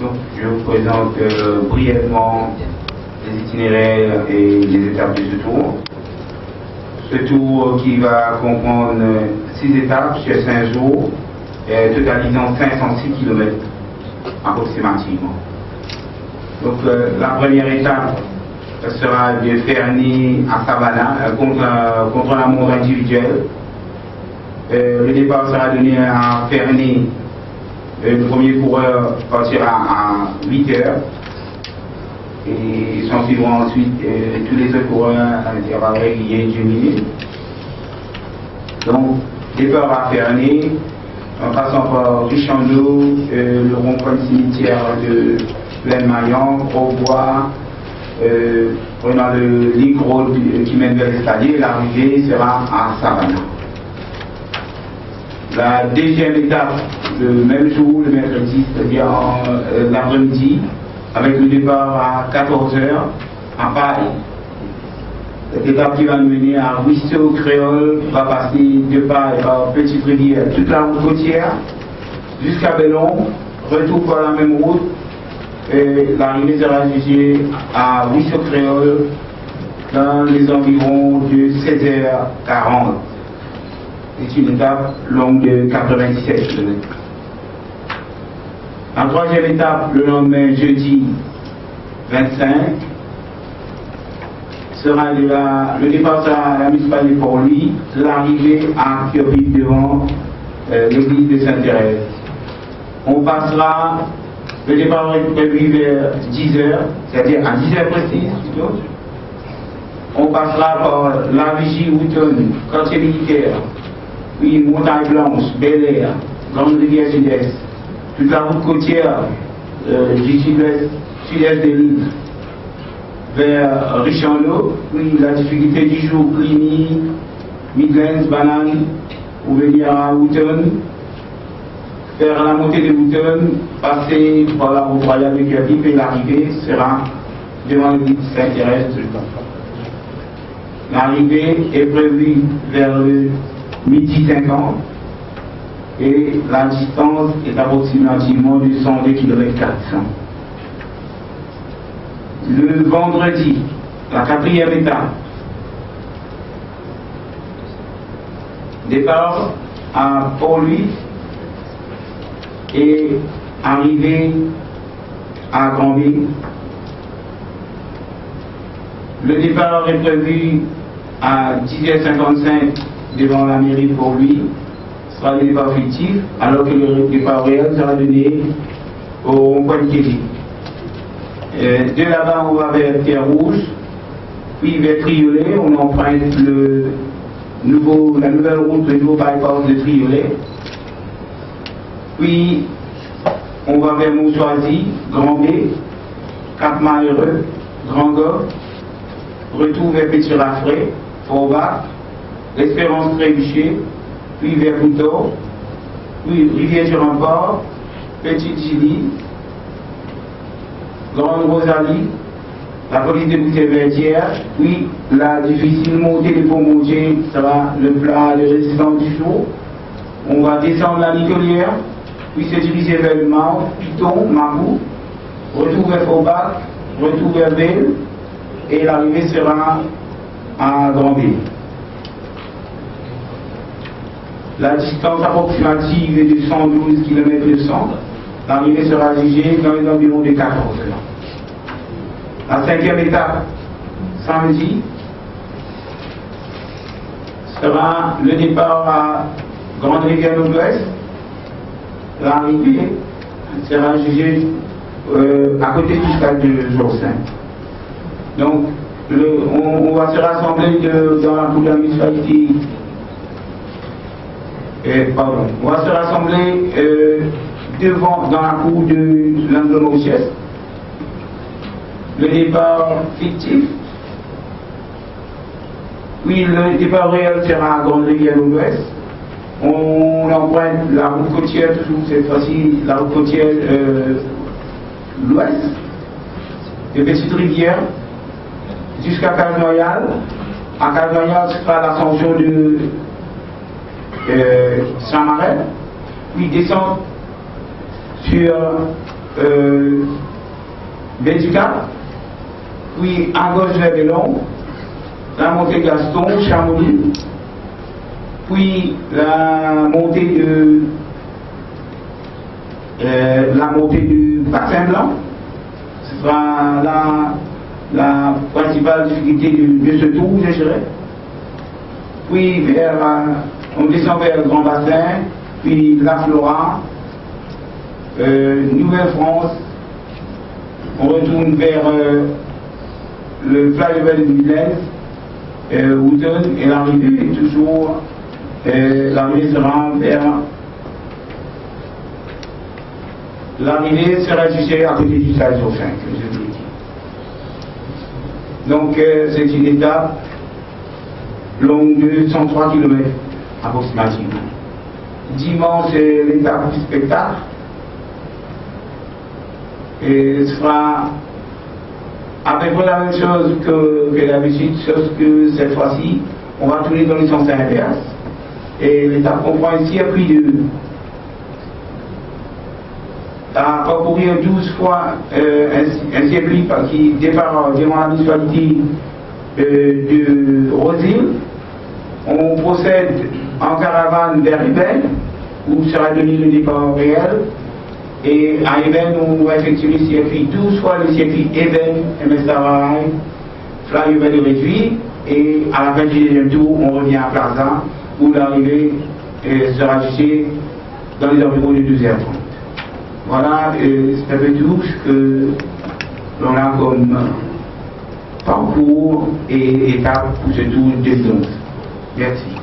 Donc, je vous présente brièvement les itinéraires et les étapes de ce tour. Ce tour qui va comprendre 6 étapes sur 5 jours, totalisant 506 km approximativement. Donc la première étape sera de Ferny à Savannah contre la montre individuelle. Le départ sera donné à Ferny. Le premier coureur partira à 8 heures et s'en suivront ensuite tous les autres coureurs à intervalles réguliers de 10 minutes. Donc, départ à Ferny, en passant par Richandeau, le rond-point de cimetière de Plaine-Maillan, Grosbois, prenant le Link Road qui mène vers l'escalier. L'arrivée sera à Savannah. La deuxième étape, le même jour, le mercredi, c'est-à-dire l'après-midi, avec le départ à 14 h à Paris. Cette étape qui va nous mener à Ruisseau Créole va passer de Paris par Petite Rivière, toute la route côtière, jusqu'à Bellon, retour par la même route. L'arrivée sera jugée à Ruisseau Créole dans les environs de 16h40. C'est une étape longue de 97 km. La troisième étape, le lendemain, jeudi 25, sera le départ sera à la municipalité pour lui, l'arrivée à Kirby devant l'église de Sainte-Thérèse. On passera, le départ est prévu vers 10 h, c'est-à-dire à 10 h précises plutôt. On passera par la Vigie Wouton, quartier militaire, puis Montagne Blanche, Bel Air, Grande Rivière Sud-Est, toute la route côtière du sud-est de l'île vers Richandeau, puis la difficulté du jour, Cluny, Midlands, Banane, pour venir à Wouton, faire la montée de Wouton, passer par la route royale de Kirby, et l'arrivée sera devant l'église Sainte-Thérèse. L'arrivée est prévue vers le midi 50 et la distance est approximativement de 102 km 400. Le vendredi, la quatrième étape, départ à Port-Louis et arrivée à Granville. Le départ est prévu à 10h55 devant la mairie pour lui, ce sera le départ fictif, alors que le départ réel sera donné au rond-point de Kévy. De là-bas, on va vers Pierre-Rouge, puis vers Triolet, on emprunte la nouvelle route, le nouveau bypass de Triolet. Puis, on va vers Montsoisy, Grand B, Cap-Malheureux, Grand Goff, retour vers Petit-Raffray, Forbach, l'Espérance Trébuchet, puis vers Couteau, puis Rivière-sur-Emport, Petite Gilly, Grande Rosalie, la police de Bouteille-Vertière, puis la difficile montée des Ponts-Montiers sera le plat de résistance du jour. On va descendre la Nicolière, puis se diriger vers le Mans, Piton, Mabou, retour vers Forbach, retour vers Belle, et l'arrivée sera à Grandville. La distance approximative est de 112 km de centre. L'arrivée sera jugée dans les environs de 14 h. La cinquième étape, samedi, sera le départ à Grande Rivière Nord-Ouest. L'arrivée sera jugée à côté du stade de Jour 5. Donc, on va se rassembler dans la cour de la municipalité. On va se rassembler dans la cour de l'Anglo-Mauchès. Le départ fictif. Puis le départ réel sera à Grande Rivière Nord-Ouest. On emprunte la route côtière, toujours cette fois-ci, la route côtière l'ouest, de Petite Rivière, jusqu'à Cal-Noyal. À Cal-Noyal, ce sera l'ascension de Saint-Marais, puis descendre sur 24, puis à gauche vers Bellon, la montée Gaston, Chamonix, puis la montée du Bassin Blanc. Ce sera la principale difficulté de ce tour, je dirais. Puis on descend vers le Grand Bassin, puis la Flora, Nouvelle-France, on retourne vers le flyover de Villers, Wooten, et l'arrivée toujours, l'arrivée sera vers. L'arrivée sera juste à côté du stade sur 5, je vous l'ai dit. Donc c'est une étape longue de 103 km approximativement. Dimanche, c'est l'étape du spectacle. Et ce sera à peu près la même chose que d'habitude, sauf que cette fois-ci, on va tourner dans le sens inverse. Et l'étape qu'on prend ici a pris à parcourir 12 fois un circuit qui départ durant la municipalité de Roseville. On procède en caravane vers Eben, où sera donné le départ réel. Et à Eben, on va effectuer le circuit 12 fois le circuit Eben, MSRI, flyover de réduit. Et à la fin du deuxième tour, on revient à Plaza, où l'arrivée sera jugée dans les environs de 2h30. Voilà, c'est un peu tout ce que l'on a comme parcours et étape pour ce tour de 11. Merci.